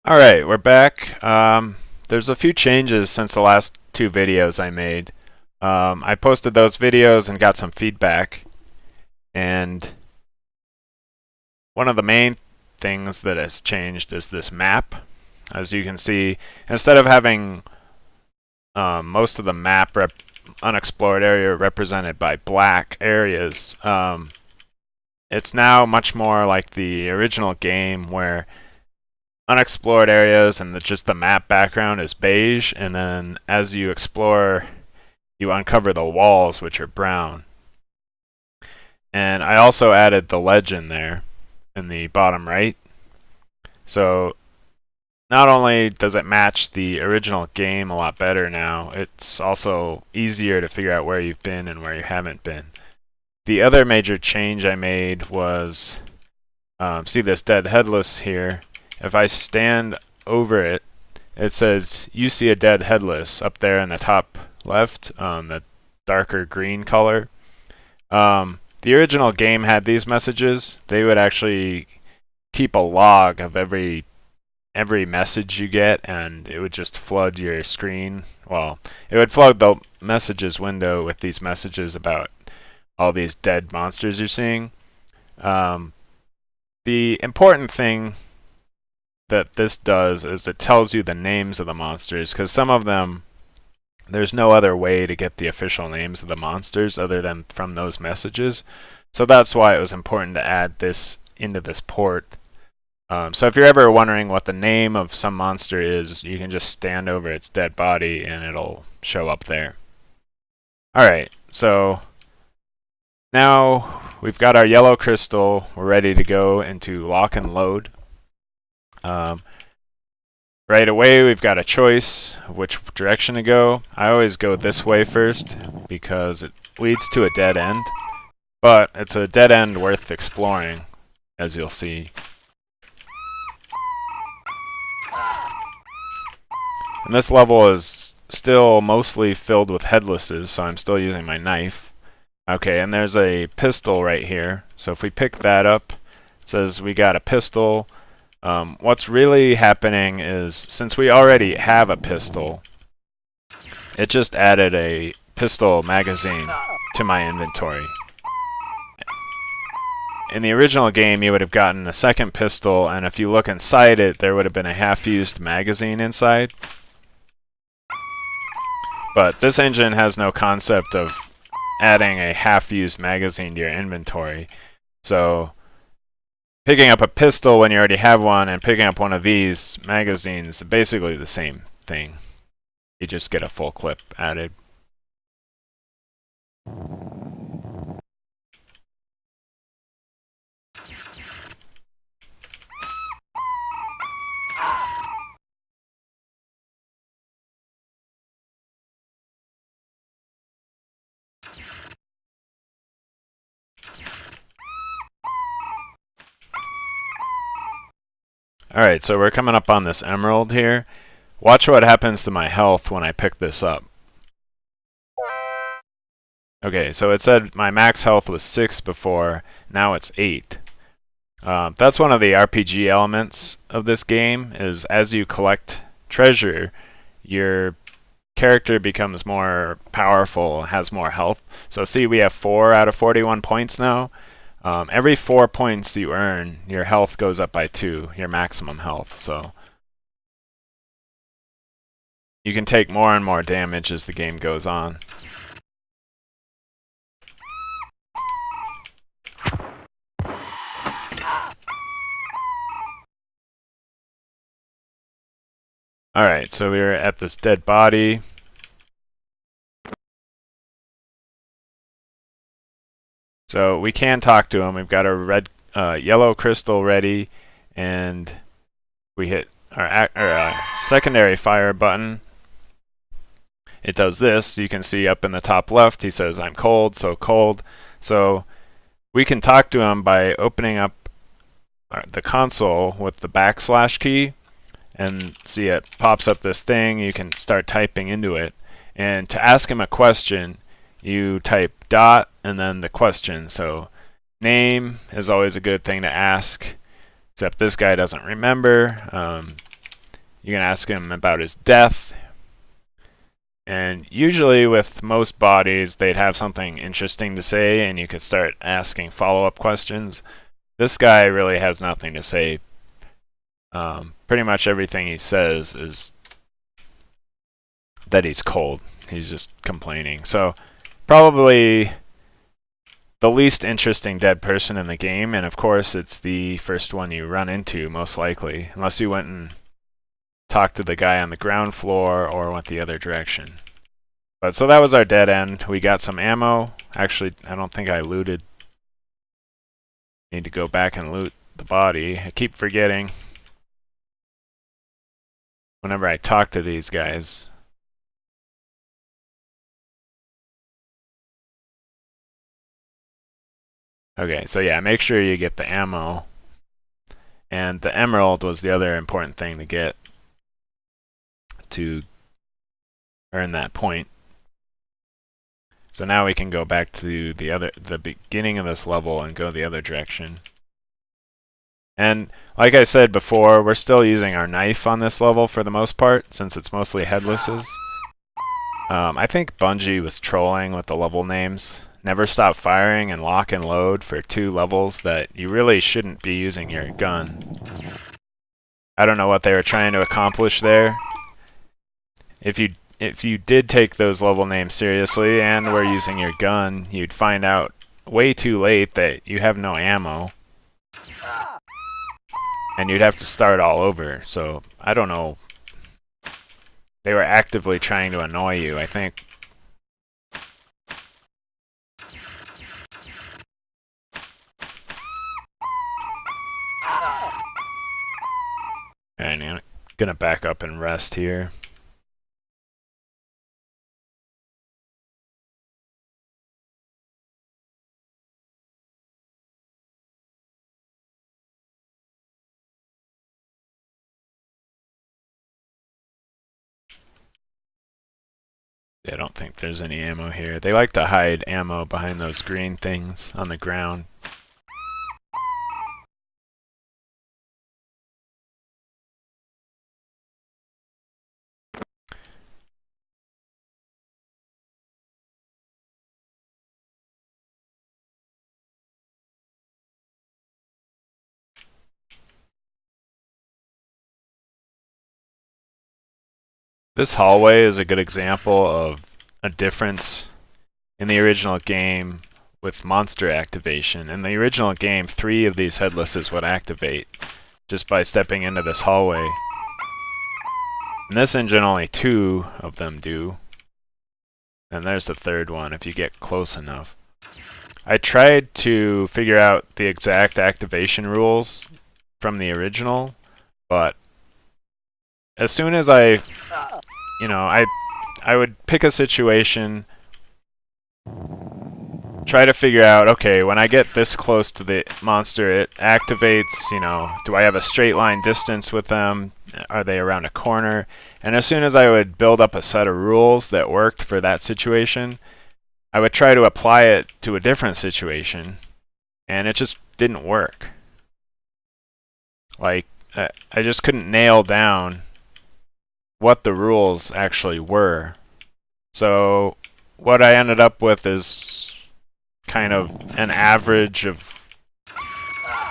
Alright, we're back. There's a few changes since the last two videos I made. I posted those videos and got some feedback. And one of the main things that has changed is this map. As you can see, instead of having most of the map unexplored area represented by black areas, it's now much more like the original game where unexplored areas and just the map background is beige, and then as you explore you uncover the walls, which are brown. And I also added the legend there in the bottom right, so not only does it match the original game a lot better now, it's also easier to figure out where you've been and where you haven't been. The other major change I made was, see this dead headless here. If I stand over it, it says, "You see a dead headless" up there in the top left, the darker green color. The original game had these messages. They would actually keep a log of every message you get, and it would just flood your screen. Well, it would flood the messages window with these messages about all these dead monsters you're seeing. The important thing that this does is it tells you the names of the monsters, because some of them, there's no other way to get the official names of the monsters other than from those messages. So that's why it was important to add this into this port. So if you're ever wondering what the name of some monster is, you can just stand over its dead body and it'll show up there. Alright, so now we've got our yellow crystal. We're ready to go into lock and load. Right away we've got a choice of which direction to go. I always go this way first because it leads to a dead end, but it's a dead end worth exploring, as you'll see. And this level is still mostly filled with headlesses, so I'm still using my knife. Okay, and there's a pistol right here, so if we pick that up, it says we got a pistol. What's really happening is, since we already have a pistol, it just added a pistol magazine to my inventory. In the original game, you would have gotten a second pistol, and if you look inside it, there would have been a half-used magazine inside. But this engine has no concept of adding a half-used magazine to your inventory. So picking up a pistol when you already have one and picking up one of these magazines, basically the same thing. You just get a full clip added. Alright, so we're coming up on this emerald here. Watch what happens to my health when I pick this up. Okay, so it said my max health was 6 before, now it's 8. That's one of the RPG elements of this game, is as you collect treasure, your character becomes more powerful, has more health. So see, we have 4 out of 41 points now. Every 4 points you earn, your health goes up by 2, your maximum health. So you can take more and more damage as the game goes on. Alright, so we're at this dead body. So we can talk to him. We've got a yellow crystal ready, and we hit our secondary fire button. It does this. You can see up in the top left, he says, "I'm cold, so cold." So we can talk to him by opening up the console with the / key, and see it pops up this thing. You can start typing into it. And to ask him a question, you type dot and then the question. So name is always a good thing to ask, except this guy doesn't remember. You can ask him about his death. And usually with most bodies, they'd have something interesting to say, and you could start asking follow-up questions. This guy really has nothing to say. Pretty much everything he says is that he's cold. He's just complaining. So probably the least interesting dead person in the game, and of course it's the first one you run into, most likely, unless you went and talked to the guy on the ground floor or went the other direction. But so that was our dead end. We got some ammo. Actually, I don't think I looted. Need to go back and loot the body. I keep forgetting whenever I talk to these guys. Okay, so yeah, make sure you get the ammo. And the emerald was the other important thing to get to earn that point. So now we can go back to the beginning of this level and go the other direction. And like I said before, we're still using our knife on this level for the most part, since it's mostly headlesses. I think Bungie was trolling with the level names. Never Stop Firing and Lock and Load for 2 levels that you really shouldn't be using your gun. I don't know what they were trying to accomplish there. If you did take those level names seriously and were using your gun, you'd find out way too late that you have no ammo. And you'd have to start all over. So, I don't know. They were actively trying to annoy you, I think. And I'm gonna back up and rest here. I don't think there's any ammo here. They like to hide ammo behind those green things on the ground. This hallway is a good example of a difference in the original game with monster activation. In the original game, 3 of these headlesses would activate just by stepping into this hallway. In this engine, only 2 of them do. And there's the 3rd one if you get close enough. I tried to figure out the exact activation rules from the original, but as soon as I would pick a situation, try to figure out, okay, when I get this close to the monster, it activates, do I have a straight line distance with them? Are they around a corner? And as soon as I would build up a set of rules that worked for that situation, I would try to apply it to a different situation, and it just didn't work. Like, I just couldn't nail down what the rules actually were. So what I ended up with is kind of an average of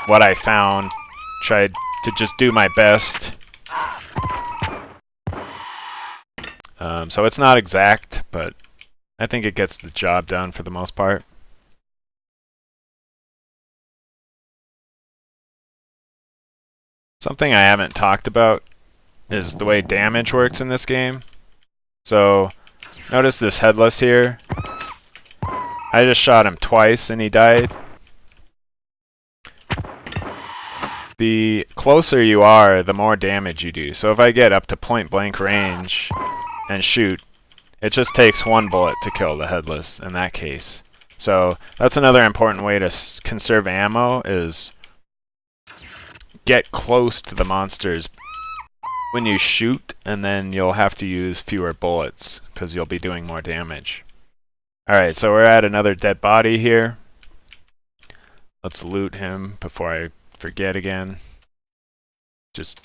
what I found. Tried to just do my best. So it's not exact, but I think it gets the job done for the most part. Something I haven't talked about is the way damage works in this game. So notice this headless here. I just shot him twice and he died. The closer you are, the more damage you do. So if I get up to point blank range and shoot, it just takes 1 bullet to kill the headless in that case. So that's another important way to conserve ammo, is get close to the monsters when you shoot, and then you'll have to use fewer bullets because you'll be doing more damage. Alright, so we're at another dead body here. Let's loot him before I forget again. Just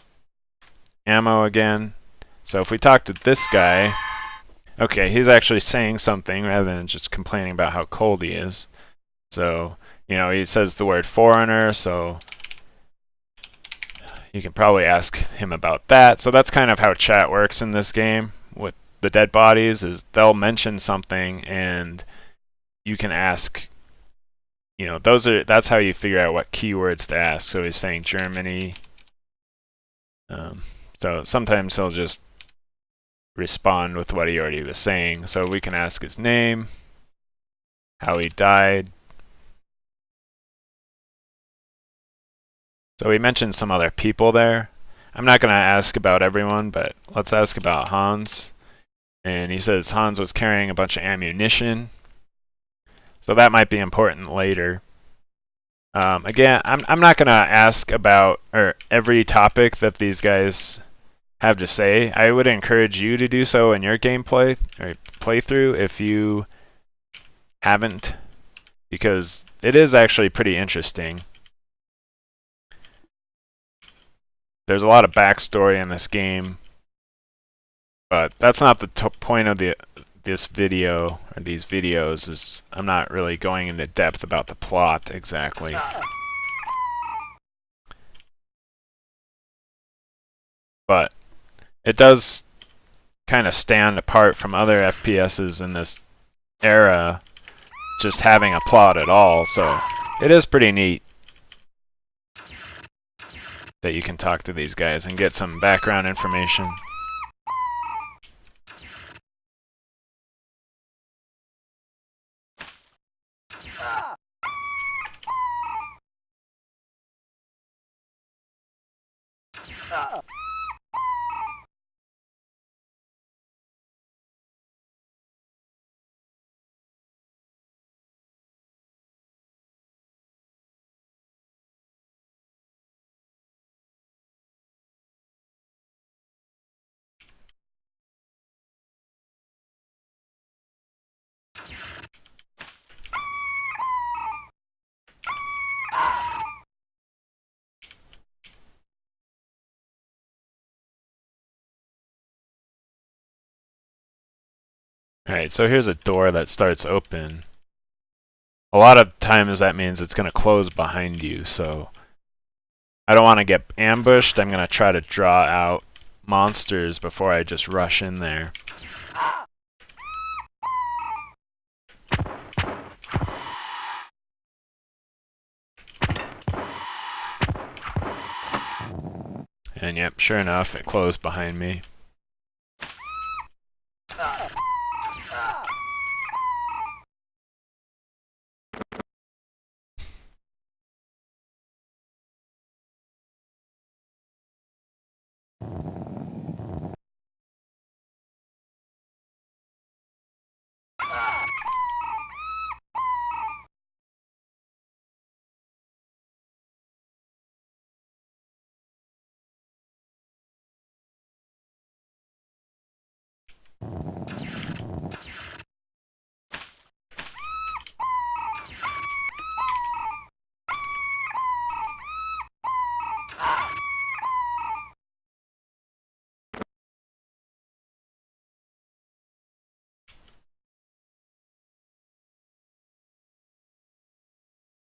ammo again. So if we talk to this guy, okay, he's actually saying something rather than just complaining about how cold he is. So, you know, he says the word foreigner, so you can probably ask him about that. So that's kind of how chat works in this game with the dead bodies, is they'll mention something and you can ask, you know, that's how you figure out what keywords to ask. So he's saying Germany. So sometimes he'll just respond with what he already was saying. So we can ask his name, how he died. So he mentioned some other people there. I'm not going to ask about everyone, but let's ask about Hans. And he says Hans was carrying a bunch of ammunition. So that might be important later. Again, I'm not going to ask about every topic that these guys have to say. I would encourage you to do so in your gameplay or playthrough if you haven't, because it is actually pretty interesting. There's a lot of backstory in this game, but that's not the point of this video or these videos. Is I'm not really going into depth about the plot exactly. But it does kind of stand apart from other FPSs in this era, just having a plot at all. So it is pretty neat that you can talk to these guys and get some background information. Alright, so here's a door that starts open. A lot of times that means it's going to close behind you, so I don't want to get ambushed. I'm going to try to draw out monsters before I just rush in there. And yep, sure enough, it closed behind me.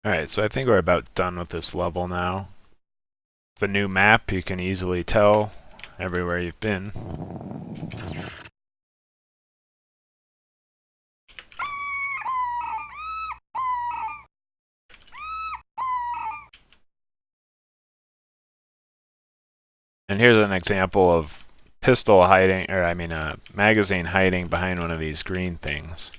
Alright, so I think we're about done with this level now. The new map, you can easily tell everywhere you've been. And here's an example of pistol hiding, or I mean a magazine hiding behind one of these green things.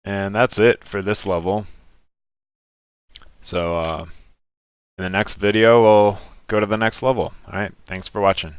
And that's it for this level. So in the next video, we'll go to the next level. Alright, thanks for watching.